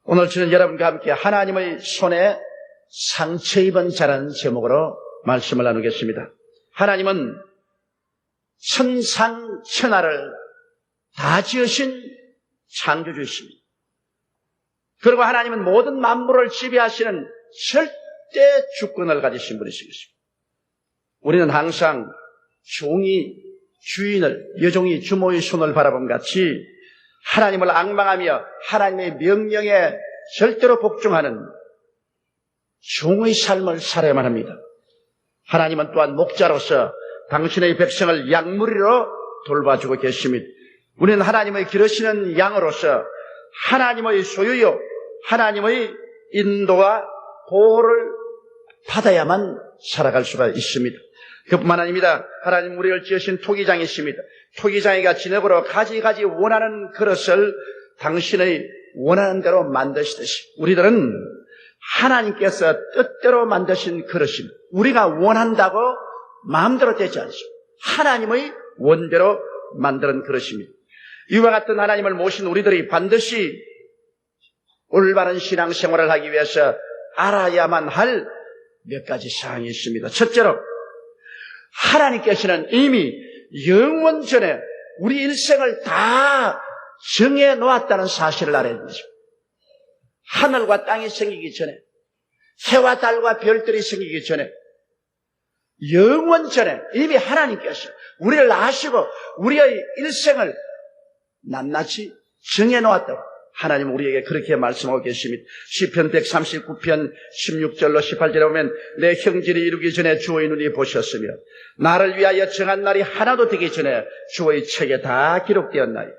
오늘 저는 여러분과 함께 하나님의 손에 상처 입은 자라는 제목으로 말씀을 나누겠습니다. 하나님은 천상천하를 다 지으신 창조주이십니다. 그리고 하나님은 모든 만물을 지배하시는 절대 주권을 가지신 분이시겠습니다. 우리는 항상 종이 주인을, 여종이 주모의 손을 바라본 같이 하나님을 앙망하며 하나님의 명령에 절대로 복종하는 종의 삶을 살아야만 합니다. 하나님은 또한 목자로서 당신의 백성을 양무리로 돌봐주고 계십니다. 우리는 하나님의 기르시는 양으로서 하나님의 소유요, 하나님의 인도와 보호를 받아야만 살아갈 수가 있습니다. 그뿐만 아닙니다. 하나님 우리를 지으신 토기장이십니다. 토기장이가 진흙으로 가지가지 원하는 그릇을 당신의 원하는 대로 만드시듯이 우리들은 하나님께서 뜻대로 만드신 그릇입니다. 우리가 원한다고 마음대로 되지 않습니다. 하나님의 원대로 만드는 그릇입니다. 이와 같은 하나님을 모신 우리들이 반드시 올바른 신앙생활을 하기 위해서 알아야만 할 몇 가지 사항이 있습니다. 첫째로 하나님께서는 이미 영원 전에 우리 일생을 다 정해 놓았다는 사실을 알아야 되죠. 하늘과 땅이 생기기 전에, 해와 달과 별들이 생기기 전에, 영원 전에 이미 하나님께서 우리를 아시고 우리의 일생을 낱낱이 정해 놓았다고 하나님은 우리에게 그렇게 말씀하고 계십니다. 시편 139편 16절로 18절에 보면 내 형질이 이루기 전에 주의 눈이 보셨으며 나를 위하여 정한 날이 하나도 되기 전에 주의 책에 다 기록되었나이다.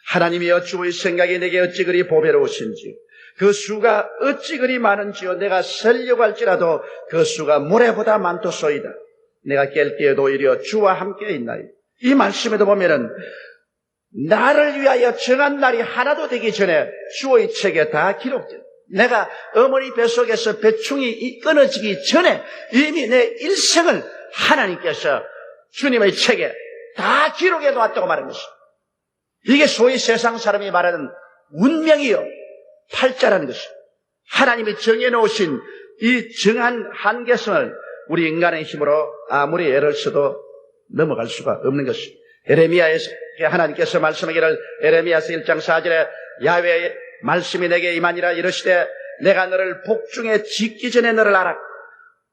하나님이여 주의 생각이 내게 어찌 그리 보배로우신지 그 수가 어찌 그리 많은지요. 내가 세려고 할지라도 그 수가 모래보다 많도소이다. 내가 깰 때에도 오히려 주와 함께 있나이다. 이 말씀에도 보면은 나를 위하여 정한 날이 하나도 되기 전에 주의 책에 다 기록되어 내가 어머니 뱃속에서 배충이 끊어지기 전에 이미 내 일생을 하나님께서 주님의 책에 다 기록해 놓았다고 말하는 것입니다. 이게 소위 세상 사람이 말하는 운명이요 팔자라는 것입니다. 하나님이 정해놓으신 이 정한 한계선을 우리 인간의 힘으로 아무리 애를 써도 넘어갈 수가 없는 것입니다. 에레미야에서 하나님께서 말씀하기를 에레미야서 1장 4절에 야훼의 말씀이 내게 임하니라 이르시되 내가 너를 복중에 짓기 전에 너를 알았고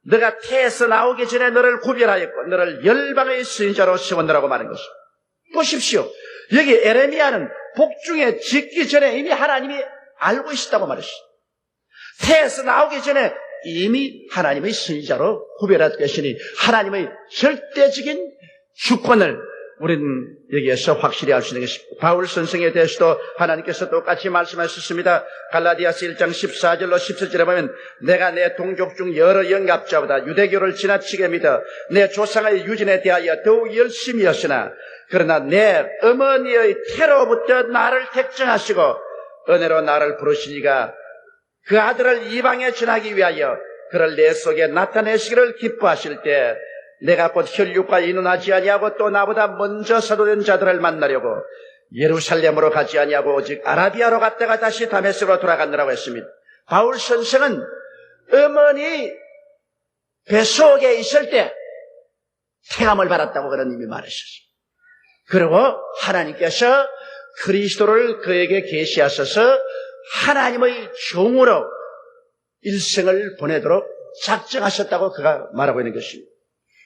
너가 태에서 나오기 전에 너를 구별하였고 너를 열방의 선지자로 세웠노라고 말한 것입니다. 보십시오. 여기 에레미야는 복중에 짓기 전에 이미 하나님이 알고 있었다고 말했습니다. 태에서 나오기 전에 이미 하나님의 선지자로 구별하였 것이니 하나님의 절대적인 주권을 우리는 여기에서 확실히 알 수 있는 것입니다. 바울 선생에 대해서도 하나님께서 똑같이 말씀하셨습니다. 갈라디아서 1장 14절로 17절에 보면 내가 내 동족 중 여러 영갑자보다 유대교를 지나치게 믿어 내 조상의 유전에 대하여 더욱 열심히 했으나 그러나 내 어머니의 태로부터 나를 택정하시고 은혜로 나를 부르시니가 그 아들을 이방에 전하기 위하여 그를 내 속에 나타내시기를 기뻐하실 때 내가 곧 혈육과 인운하지 아니하고 또 나보다 먼저 사도된 자들을 만나려고 예루살렘으로 가지 아니하고 오직 아라비아로 갔다가 다시 다메섹으로 돌아갔느라고 했습니다. 바울 선생은 어머니 뱃속에 있을 때 태함을 받았다고 그런 의미 말하셨습니다. 그리고 하나님께서 그리스도를 그에게 계시하셔서 하나님의 종으로 일생을 보내도록 작정하셨다고 그가 말하고 있는 것입니다.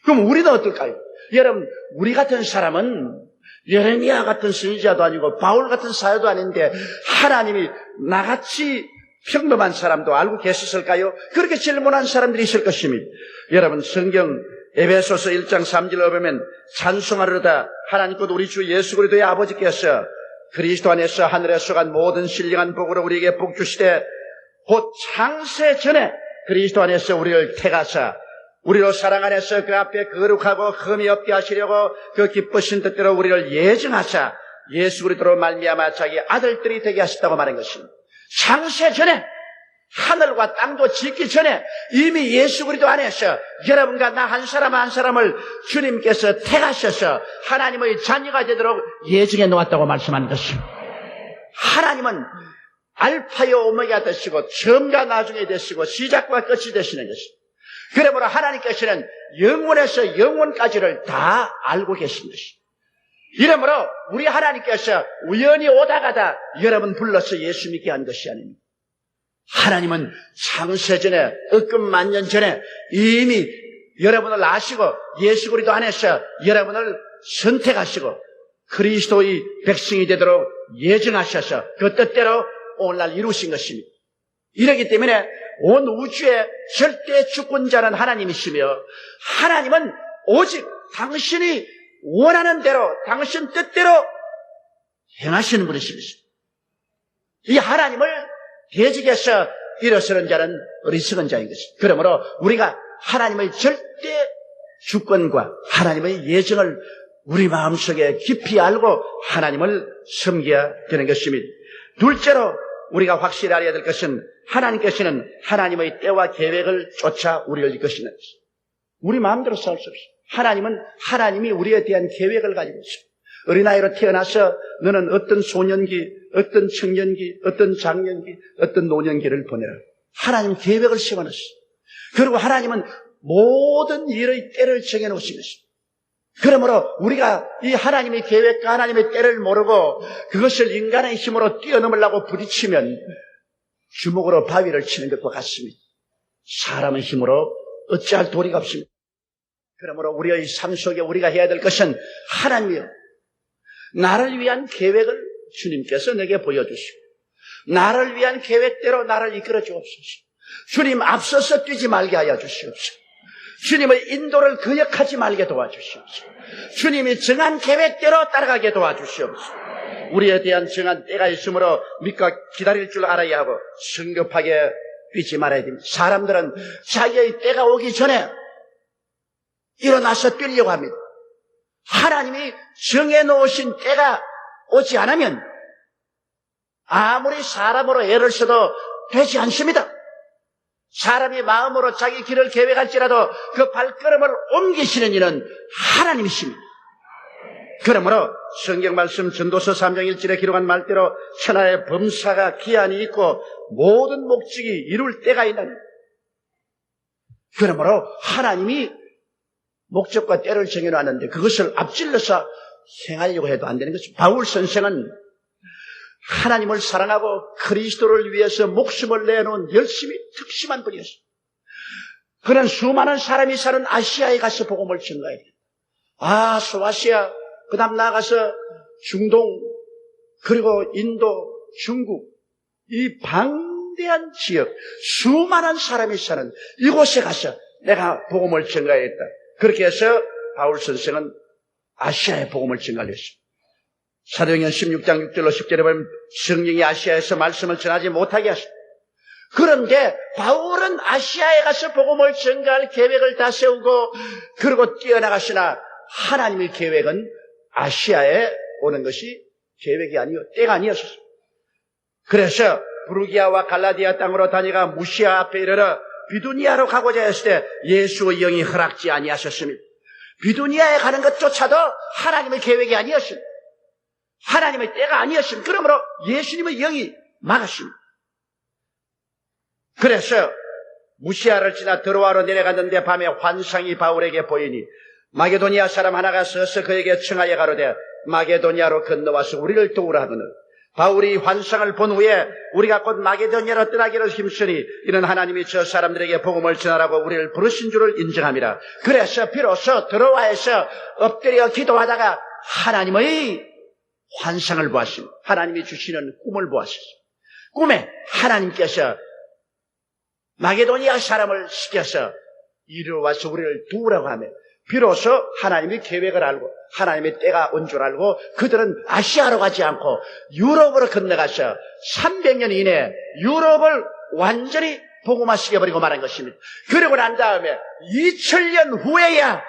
그럼 우리는 어떨까요? 여러분, 우리 같은 사람은 예레미야 같은 선지자도 아니고 바울 같은 사도도 아닌데 하나님이 나같이 평범한 사람도 알고 계셨을까요? 그렇게 질문한 사람들이 있을 것입니다. 여러분, 성경 에베소서 1장 3절에 보면 찬송하려다 하나님 곧 우리 주 예수 그리스도의 아버지께서 그리스도 안에서 하늘에 속한 모든 신령한 복으로 우리에게 복 주시되 곧 창세 전에 그리스도 안에서 우리를 택하사 우리로 사랑 안에서 그 앞에 거룩하고 흠이 없게 하시려고 그 기쁘신 뜻대로 우리를 예정하사 예수 그리스도로 말미암아 자기 아들들이 되게 하셨다고 말한 것입니다. 창세 전에 하늘과 땅도 짓기 전에 이미 예수 그리스도 안에서 여러분과 나 한 사람 한 사람을 주님께서 택하셔서 하나님의 자녀가 되도록 예정해 놓았다고 말씀하는 것입니다. 하나님은 알파요 오메가 되시고 처음과 나중에 되시고 시작과 끝이 되시는 것입니다. 그러므로 하나님께서는 영원에서 영원까지를 다 알고 계신 것입니다. 이러므로 우리 하나님께서 우연히 오다가다 여러분 불러서 예수 믿게 한 것이 아닙니다. 하나님은 창세전에 억금 년 전에 이미 여러분을 아시고 예수 그리스도 안에서 여러분을 선택하시고 그리스도의 백성이 되도록 예정하셔서 그 뜻대로 오늘날 이루신 것입니다. 이러기 때문에 온 우주의 절대 주권자는 하나님이시며 하나님은 오직 당신이 원하는 대로 당신 뜻대로 행하시는 분이십니다. 이 하나님을 대적해서 일어서는 자는 어리석은 자인 것입니다. 그러므로 우리가 하나님의 절대 주권과 하나님의 예정을 우리 마음속에 깊이 알고 하나님을 섬겨야 되는 것입니다. 둘째로 우리가 확실히 알아야 될 것은 하나님께서는 하나님의 때와 계획을 쫓아 우리를 이끄시는 것입니다. 우리 마음대로 싸울 수 없습니다. 하나님은 하나님이 우리에 대한 계획을 가지고 있습니다. 어린아이로 태어나서 너는 어떤 소년기, 어떤 청년기, 어떤 장년기, 어떤 노년기를 보내라. 하나님 계획을 세워놨습니다. 그리고 하나님은 모든 일의 때를 정해놓으신 것입니다. 그러므로 우리가 이 하나님의 계획과 하나님의 때를 모르고 그것을 인간의 힘으로 뛰어넘으려고 부딪히면 주먹으로 바위를 치는 것과 같습니다. 사람의 힘으로 어찌할 도리가 없습니다. 그러므로 우리의 삶 속에 우리가 해야 될 것은 하나님이여 나를 위한 계획을 주님께서 내게 보여주시고 나를 위한 계획대로 나를 이끌어 주옵소서. 주님 앞서서 뛰지 말게 하여 주시옵소서. 주님의 인도를 거역하지 말게 도와주시옵소서. 주님이 정한 계획대로 따라가게 도와주시옵소서. 우리에 대한 정한 때가 있으므로 믿고 기다릴 줄 알아야 하고 성급하게 뛰지 말아야 됩니다. 사람들은 자기의 때가 오기 전에 일어나서 뛰려고 합니다. 하나님이 정해놓으신 때가 오지 않으면 아무리 사람으로 애를 써도 되지 않습니다. 사람이 마음으로 자기 길을 계획할지라도 그 발걸음을 옮기시는 이는 하나님이십니다. 그러므로 성경 말씀 전도서 3장 1절에 기록한 말대로 천하의 범사가 기한이 있고 모든 목적이 이룰 때가 있는 그러므로 하나님이 목적과 때를 정해놨는데 그것을 앞질러서 행하려고 해도 안 되는 것입니다. 바울 선생은 하나님을 사랑하고 그리스도를 위해서 목숨을 내놓은 열심히 특심한 분이었습니다. 그는 수많은 사람이 사는 아시아에 가서 복음을 전가해야 됩니다. 소아시아, 그 다음 나아가서 중동, 그리고 인도, 중국, 이 방대한 지역, 수많은 사람이 사는 이곳에 가서 내가 복음을 전가해야겠다. 그렇게 해서 바울 선생은 아시아에 복음을 전가했습니다. 사도행전 16장 6절로 10절에 보면 성령이 아시아에서 말씀을 전하지 못하게 하십니다. 그런데 바울은 아시아에 가서 복음을 전가할 계획을 다 세우고 그리고 뛰어나가시나 하나님의 계획은 아시아에 오는 것이 계획이 아니요 때가 아니었습니다. 그래서 부르기아와 갈라디아 땅으로 다니가 무시아 앞에 이르러 비두니아로 가고자 했을 때 예수의 영이 허락지 아니하셨습니다. 비두니아에 가는 것조차도 하나님의 계획이 아니었습니다. 하나님의 때가 아니었습니다. 그러므로 예수님의 영이 막았습니다. 그래서 무시아를 지나 드로아로 내려갔는데 밤에 환상이 바울에게 보이니 마게도니아 사람 하나가 서서 그에게 청하여 가로되 마게도니아로 건너와서 우리를 도우라 하거늘 바울이 환상을 본 후에 우리가 곧 마게도니아로 떠나기를 힘쓰니 이는 하나님이 저 사람들에게 복음을 전하라고 우리를 부르신 줄을 인정함이라. 그래서 비로소 드로아에서 엎드려 기도하다가 하나님의 환상을 보았습니다. 하나님이 주시는 꿈을 보았습니다. 꿈에 하나님께서 마게도니아 사람을 시켜서 이리로 와서 우리를 도우라고 하며 비로소 하나님의 계획을 알고 하나님의 때가 온 줄 알고 그들은 아시아로 가지 않고 유럽으로 건너가서 300년 이내에 유럽을 완전히 복음화시켜버리고 말한 것입니다. 그러고 난 다음에 2000년 후에야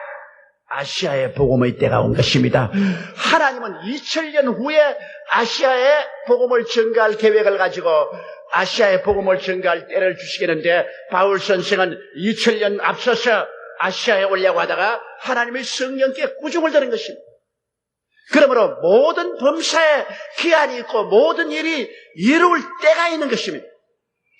아시아의 복음의 때가 온 것입니다. 하나님은 2000년 후에 아시아에 복음을 전가할 계획을 가지고 아시아에 복음을 전가할 때를 주시겠는데 바울 선생은 2000년 앞서서 아시아에 오려고 하다가 하나님의 성령께 꾸중을 들은 것입니다. 그러므로 모든 범사에 기한이 있고 모든 일이 이루어질 때가 있는 것입니다.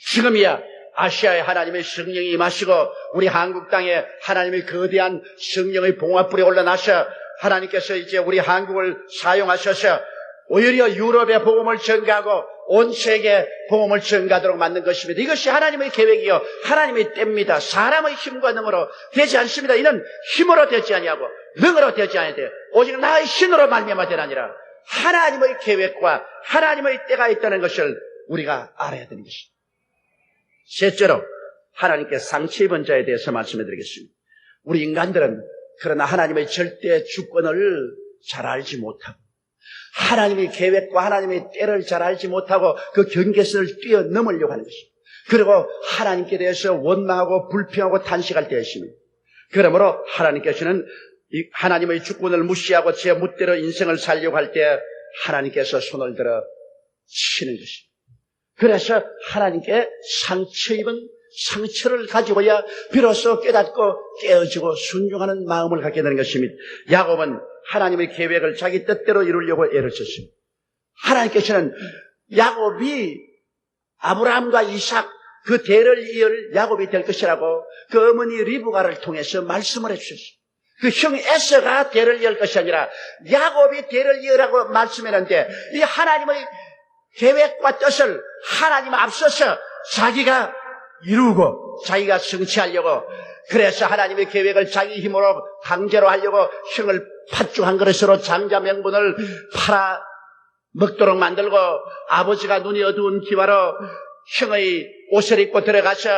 지금이야 아시아에 하나님의 성령이 임하시고 우리 한국 땅에 하나님의 거대한 성령의 봉화불이 올라나셔 하나님께서 이제 우리 한국을 사용하셔서 오히려 유럽의 복음을 전가하고 온 세계에 복음을 전가하도록 만든 것입니다. 이것이 하나님의 계획이요 하나님의 때입니다. 사람의 힘과 능으로 되지 않습니다. 이는 힘으로 되지 아니하고 능으로 되지 아니하되 오직 나의 신으로 말미암아 되나니라. 하나님의 계획과 하나님의 때가 있다는 것을 우리가 알아야 되는 것입니다. 셋째로 하나님께 상처 입은 자에 대해서 말씀해 드리겠습니다. 우리 인간들은 그러나 하나님의 절대 주권을 잘 알지 못하고 하나님의 계획과 하나님의 때를 잘 알지 못하고 그 경계선을 뛰어넘으려고 하는 것입니다. 그리고 하나님께 대해서 원망하고 불평하고 탄식할 때였습니다. 그러므로 하나님께서는 하나님의 주권을 무시하고 제 멋대로 인생을 살려고 할 때 하나님께서 손을 들어 치는 것입니다. 그래서 하나님께 상처 입은 상처를 가지고야 비로소 깨닫고 깨어지고 순종하는 마음을 갖게 되는 것입니다. 야곱은 하나님의 계획을 자기 뜻대로 이루려고 애를 썼습니다. 하나님께서는 야곱이 아브라함과 이삭 그 대를 이을 야곱이 될 것이라고 그 어머니 리브가를 통해서 말씀을 해주셨습니다. 그 형 에서가 대를 이을 것이 아니라 야곱이 대를 이으라고 말씀했는데 이 하나님의 계획과 뜻을 하나님 앞서서 자기가 이루고 자기가 성취하려고 그래서 하나님의 계획을 자기 힘으로 강제로 하려고 형을 팥죽 한 그릇으로 장자 명분을 팔아 먹도록 만들고 아버지가 눈이 어두운 기와로 형의 옷을 입고 들어가서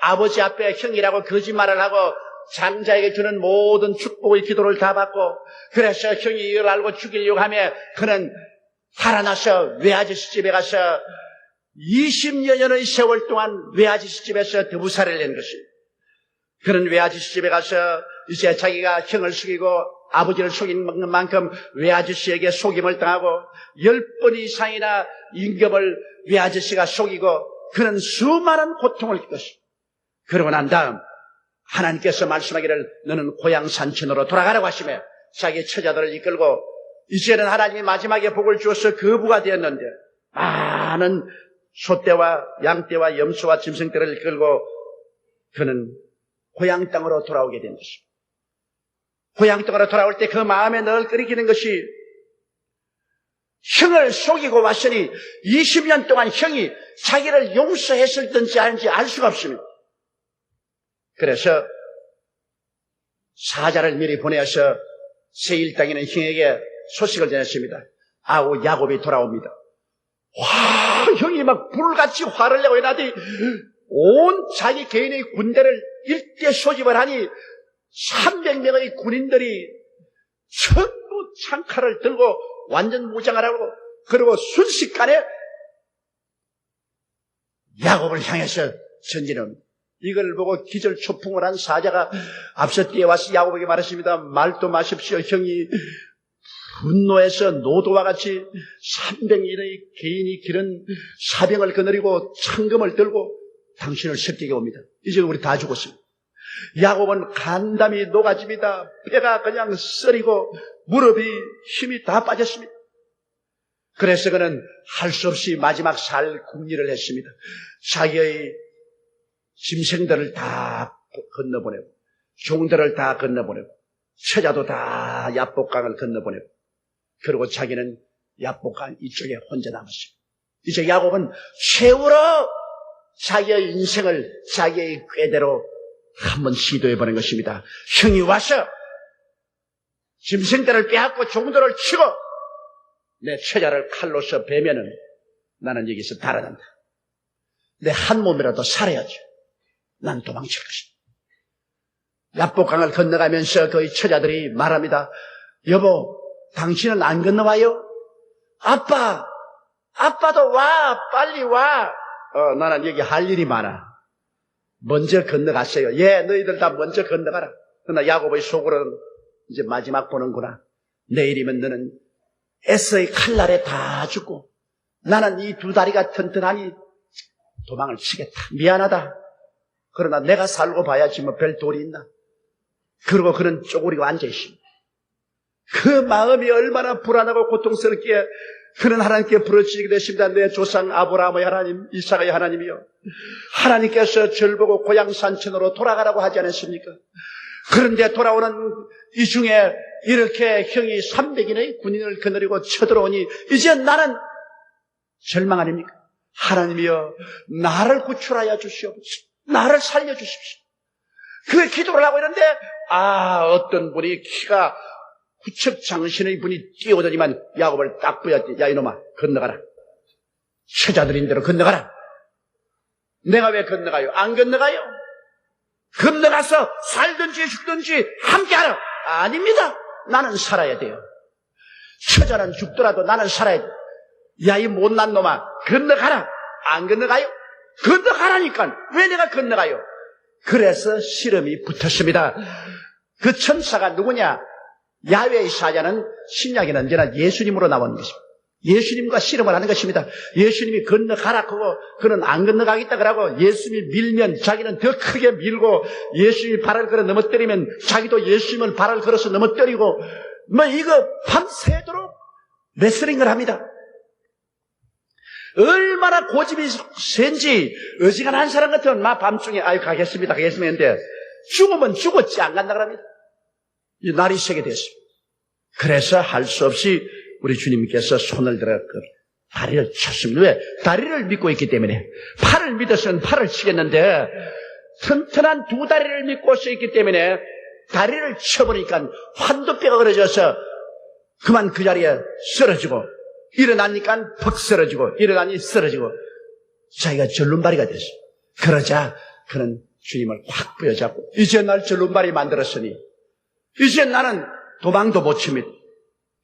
아버지 앞에 형이라고 거짓말을 하고 장자에게 주는 모든 축복의 기도를 다 받고 그래서 형이 이걸 알고 죽이려고 하며 그는 살아나서 외아저씨 집에 가서 20여년의 세월 동안 외아저씨 집에서 더부살이를 낸 것입니다. 그런 외아저씨 집에 가서 이제 자기가 형을 속이고 아버지를 속인 만큼 외아저씨에게 속임을 당하고 10번 이상이나 임금을 외아저씨가 속이고 그는 수많은 고통을 겪었습니다. 그러고 난 다음 하나님께서 말씀하기를 너는 고향 산천으로 돌아가라고 하시며 자기 처자들을 이끌고 이제는 하나님이 마지막에 복을 주어서 거부가 되었는데 많은 소떼와 양떼와 염소와 짐승떼를 이끌고 그는 고향 땅으로 돌아오게 된 것입니다. 고향 땅으로 돌아올 때 그 마음에 늘 끓이기는 것이 형을 속이고 왔으니 20년 동안 형이 자기를 용서했을든지 아닌지 알 수가 없습니다. 그래서 사자를 미리 보내어서 세일 땅에 있는 형에게 소식을 전했습니다. 아우 야곱이 돌아옵니다. 와 형이 막 불같이 화를 내고 이나더니 온 자기 개인의 군대를 일대 소집을 하니 300명의 군인들이 전부 창칼을 들고 완전 무장을 하고 그리고 순식간에 야곱을 향해서 전진합니다. 이걸 보고 기절초풍을 한 사자가 앞서 뛰어와서 야곱에게 말했습니다. 말도 마십시오. 형이 분노해서 노도와 같이 300인의 개인이 기른 사병을 거느리고 창금을 들고 당신을 습격해 옵니다. 이제 우리 다 죽었습니다. 야곱은 간담이 녹아집니다. 뼈가 그냥 썰이고 무릎이 힘이 다 빠졌습니다. 그래서 그는 할 수 없이 마지막 살 궁리를 했습니다. 자기의 짐승들을 다 건너보내고 종들을 다 건너보내고 처자도 다 야복강을 건너보내고 그리고 자기는 야복강 이쪽에 혼자 남았습니다. 이제 야곱은 최후로 자기의 인생을 자기의 꾀대로 한번 시도해보는 것입니다. 형이 와서 짐승들을 빼앗고 종들을 치고 내 처자를 칼로서 베면은 나는 여기서 달아난다. 내 한 몸이라도 살아야지. 난 도망칠 것이다. 야복강을 건너가면서 그의 처자들이 말합니다. 여보, 당신은 안 건너와요? 아빠도 와, 빨리 와. 나는 여기 할 일이 많아. 먼저 건너갔어요. 예, 너희들 다 먼저 건너가라. 그러나 야곱의 속으로는 이제 마지막 보는구나. 내일이면 너는 에서의 칼날에 다 죽고 나는 이 두 다리가 튼튼하니 도망을 치겠다. 미안하다. 그러나 내가 살고 봐야지 뭐 별 도리 있나. 그러고 그는 쪼그리고 앉아있습니다. 그 마음이 얼마나 불안하고 고통스럽기에 그는 하나님께 부르짖게 되십니다. 내 조상 아브라함의 하나님, 이삭의 하나님이요, 하나님께서 절 보고 고향 산천으로 돌아가라고 하지 않았습니까? 그런데 돌아오는 이 중에 이렇게 형이 300인의 군인을 거느리고 쳐들어오니 이제 나는 절망 아닙니까? 하나님이여, 나를 구출하여 주시옵소서. 나를 살려주십시오. 그 기도를 하고 있는데 어떤 분이 키가 구척장신의 분이 뛰어오더니만 야곱을 딱 부였지. 야, 이놈아, 건너가라. 처자들인 대로 건너가라. 내가 왜 건너가요? 안 건너가요? 건너가서 살든지 죽든지 함께하라. 아닙니다. 나는 살아야 돼요. 처자는 죽더라도 나는 살아야 돼요. 야, 이 못난 놈아, 건너가라. 안 건너가요? 건너가라니까. 왜 내가 건너가요? 그래서 씨름이 붙었습니다. 그 천사가 누구냐? 야훼의 사자는 신약에는 언제나 예수님으로 나오는 것입니다. 예수님과 씨름을 하는 것입니다. 예수님이 건너가라 그러고 그는 안 건너가겠다 그러고, 예수님이 밀면 자기는 더 크게 밀고, 예수님이 발을 걸어 넘어뜨리면 자기도 예수님을 발을 걸어서 넘어뜨리고, 이거 밤새도록 레슬링을 합니다. 얼마나 고집이 센지, 어지간한 사람 같으면 밤중에 가겠습니다 했는데, 죽으면 죽었지 안 간다 그럽니다. 이 날이 새게 됐습니다. 그래서 할 수 없이 우리 주님께서 손을 들어 다리를 쳤습니다. 왜? 다리를 믿고 있기 때문에. 팔을 믿었으면 팔을 치겠는데, 튼튼한 두 다리를 믿고서 있기 때문에 다리를 쳐보니까 환도뼈가 그려져서 그만 그 자리에 쓰러지고, 일어나니까 퍽 쓰러지고, 일어나니 쓰러지고, 자기가 절름발이가 됐어요. 그러자 그는 주님을 확 부여잡고, 이제 날 절름발이 만들었으니 이제 나는 도망도 못 칩니다.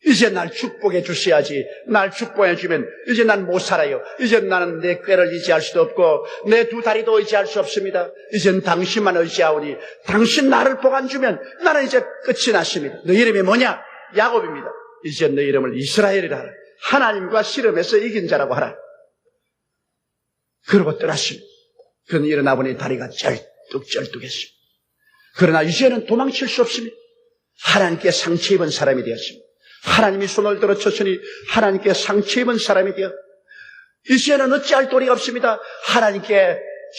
이제 날 축복해 주셔야지. 날 축복해 주면 이제 난 못 살아요. 이제 나는 내 꾀를 의지할 수도 없고 내 두 다리도 의지할 수 없습니다. 이젠 당신만 의지하오니 당신 나를 복 안 주면 나는 이제 끝이 났습니다. 너 이름이 뭐냐? 야곱입니다. 이제 너 이름을 이스라엘이라 하라. 하나님과 씨름해서 이긴 자라고 하라. 그러고 떠났습니다. 그는 일어나 보니 다리가 쩔뚝쩔뚝했습니다. 그러나 이제는 도망칠 수 없습니다. 하나님께 상처 입은 사람이 되었습니다. 하나님이 손을 들어 쳤으니 하나님께 상처 입은 사람이 되어 이제는 어찌할 도리가 없습니다. 하나님께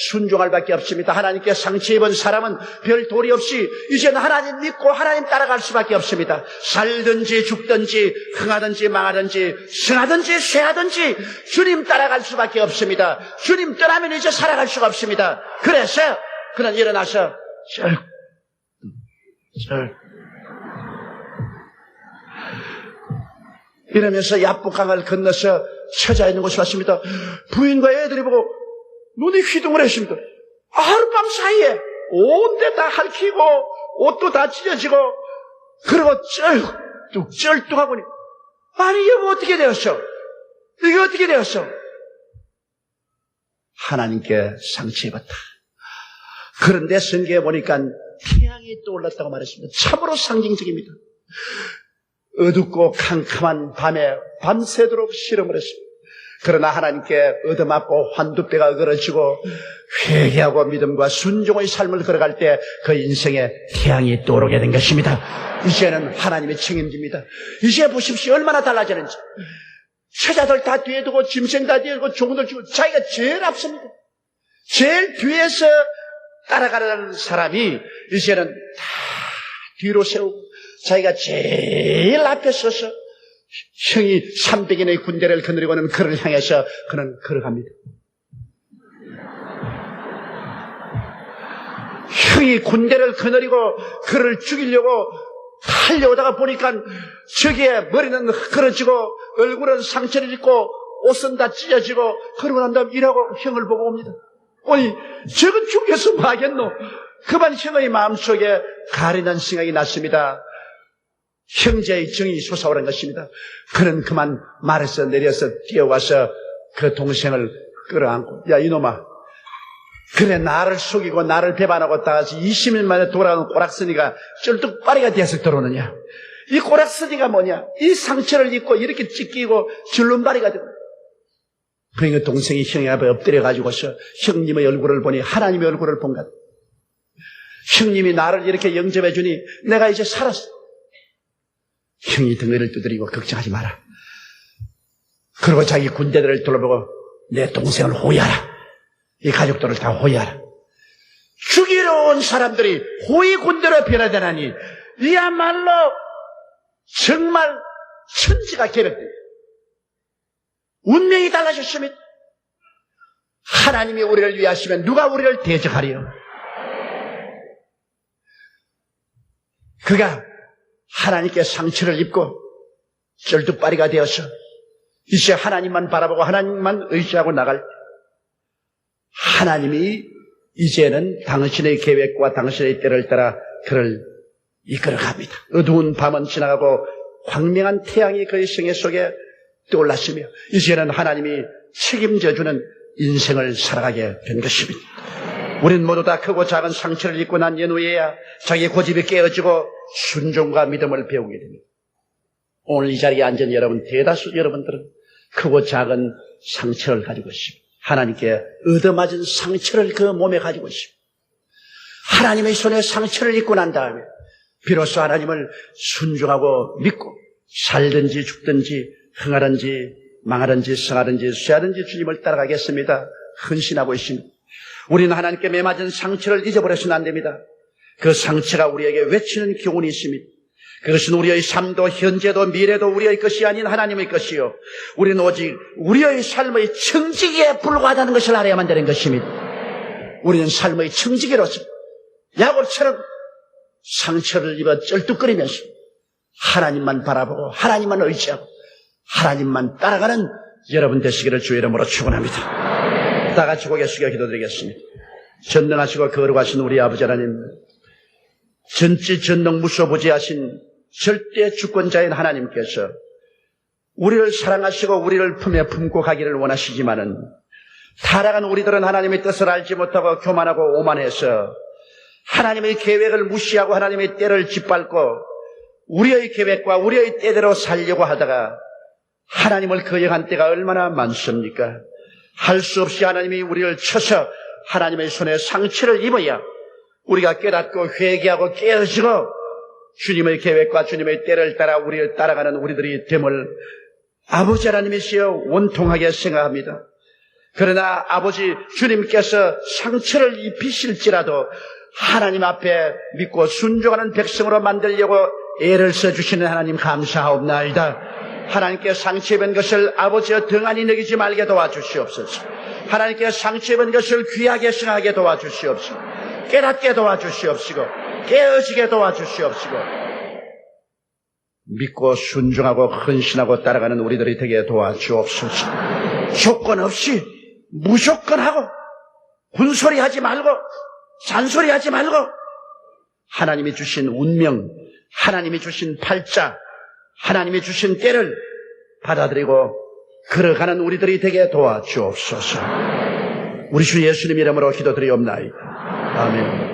순종할 밖에 없습니다. 하나님께 상처 입은 사람은 별 도리 없이 이제는 하나님 믿고 하나님 따라갈 수밖에 없습니다. 살든지 죽든지 흥하든지 망하든지 승하든지 쇠하든지 주님 따라갈 수밖에 없습니다. 주님 떠나면 이제 살아갈 수가 없습니다. 그래서 그는 일어나서 이러면서 야복강을 건너서 처자 있는 곳에 왔습니다. 부인과 애들이 보고 눈이 휘둥을 했습니다. 하룻밤 사이에 온 데 다 핥히고 옷도 다 찢어지고 그리고 쩔뚝하고 아니 이게 어떻게 되었어? 이게 어떻게 되었어? 하나님께 상처 입었다. 그런데 성경에 보니까 태양이 떠올랐다고 말했습니다. 참으로 상징적입니다. 어둡고 캄캄한 밤에 밤새도록 실험을 했습니다. 그러나 하나님께 얻어맞고 환두뼈가 걸어지고 회개하고 믿음과 순종의 삶을 걸어갈 때 그 인생에 태양이 떠오르게 된 것입니다. 이제는 하나님의 책임집니다. 이제 보십시오. 얼마나 달라지는지. 처자들 다 뒤에 두고 짐승 다 뒤에 두고 종들 주고 자기가 제일 앞섭니다. 제일 뒤에서 따라가는 사람이 이제는 다 뒤로 세우고 자기가 제일 앞에 서서 형이 300인의 군대를 거느리고는 그를 향해서 그는 걸어갑니다. 형이 군대를 거느리고 그를 죽이려고 달려오다가 보니까 저기에 머리는 흐그러지고 얼굴은 상처를 입고 옷은 다 찢어지고 그러고 난 다음 일하고 형을 보고 옵니다. 아니 저건 죽여서 뭐 하겠노? 그만 형의 마음속에 가련한 생각이 났습니다. 형제의 정이 솟아오른 것입니다. 그는 그만 말에서 내려서 뛰어와서 그 동생을 끌어안고 야 이놈아 그래 나를 속이고 나를 배반하고 다시 20일 만에 돌아온 꼬락서니가 쩔뚝빠리가 되어서 들어오느냐. 이 꼬락서니가 뭐냐. 이 상처를 입고 이렇게 찢기고 줄눈바리가 되고 그러니까 동생이 형의 앞에 엎드려가지고서 형님의 얼굴을 보니 하나님의 얼굴을 본 것. 형님이 나를 이렇게 영접해 주니 내가 이제 살았어. 형이 등을 두드리고 걱정하지 마라. 그리고 자기 군대들을 둘러보고 내 동생을 호위하라. 이 가족들을 다 호위하라. 죽이러 온 사람들이 호위 군대로 변화되나니 이야말로 정말 천지가 개벽됩니다. 운명이 달라졌습니다. 하나님이 우리를 위하시면 누가 우리를 대적하리요? 그가 하나님께 상처를 입고 쩔뚝바리가 되어서 이제 하나님만 바라보고 하나님만 의지하고 나갈 때 하나님이 이제는 당신의 계획과 당신의 때를 따라 그를 이끌어갑니다. 어두운 밤은 지나가고 광명한 태양이 그의 생애 속에 떠올랐으며 이제는 하나님이 책임져주는 인생을 살아가게 된 것입니다. 우리는 모두 다 크고 작은 상처를 입고 난 연후에야 자기의 고집이 깨어지고 순종과 믿음을 배우게 됩니다. 오늘 이 자리에 앉은 여러분, 대다수 여러분들은 크고 작은 상처를 가지고 있습니다. 하나님께 얻어맞은 상처를 그 몸에 가지고 있습니다. 하나님의 손에 상처를 입고 난 다음에 비로소 하나님을 순종하고 믿고 살든지 죽든지 흥하든지 망하든지 성하든지 쇠하든지 주님을 따라가겠습니다. 헌신하고 있습니다. 우리는 하나님께 매맞은 상처를 잊어버려서는 안 됩니다. 그 상처가 우리에게 외치는 교훈이 있습니다. 그것은 우리의 삶도 현재도 미래도 우리의 것이 아닌 하나님의 것이요. 우리는 오직 우리의 삶의 청지기에 불과하다는 것을 알아야만 되는 것입니다. 우리는 삶의 청지기로서 야곱처럼 상처를 입어 쩔뚝거리면서 하나님만 바라보고 하나님만 의지하고 하나님만 따라가는 여러분 되시기를 주의 이름으로 축원합니다. 다 같이 고개 숙여 기도드리겠습니다. 전능하시고 거룩하신 우리 아버지 하나님, 전지전능 무소부지하신 절대 주권자인 하나님께서 우리를 사랑하시고 우리를 품에 품고 가기를 원하시지만은 타락한 우리들은 하나님의 뜻을 알지 못하고 교만하고 오만해서 하나님의 계획을 무시하고 하나님의 때를 짓밟고 우리의 계획과 우리의 때대로 살려고 하다가 하나님을 거역한 때가 얼마나 많습니까? 할 수 없이 하나님이 우리를 쳐서 하나님의 손에 상처를 입어야 우리가 깨닫고 회개하고 깨어지고 주님의 계획과 주님의 때를 따라 우리를 따라가는 우리들이 됨을 아버지 하나님이시여 원통하게 생각합니다. 그러나 아버지 주님께서 상처를 입히실지라도 하나님 앞에 믿고 순종하는 백성으로 만들려고 애를 써주시는 하나님 감사하옵나이다. 하나님께 상처 입은 것을 아버지여 등한히 여기지 말게 도와주시옵소서. 하나님께 상처 입은 것을 귀하게 생각하게 도와주시옵소서. 깨닫게 도와주시옵시고 깨어지게 도와주시옵시고 믿고 순종하고 헌신하고 따라가는 우리들이 되게 도와주옵소서. 조건 없이 무조건 하고 군소리하지 말고 잔소리하지 말고 하나님이 주신 운명, 하나님이 주신 팔자, 하나님이 주신 때를 받아들이고 걸어가는 우리들이 되게 도와주옵소서. 우리 주 예수님 이름으로 기도드리옵나이다. 아멘.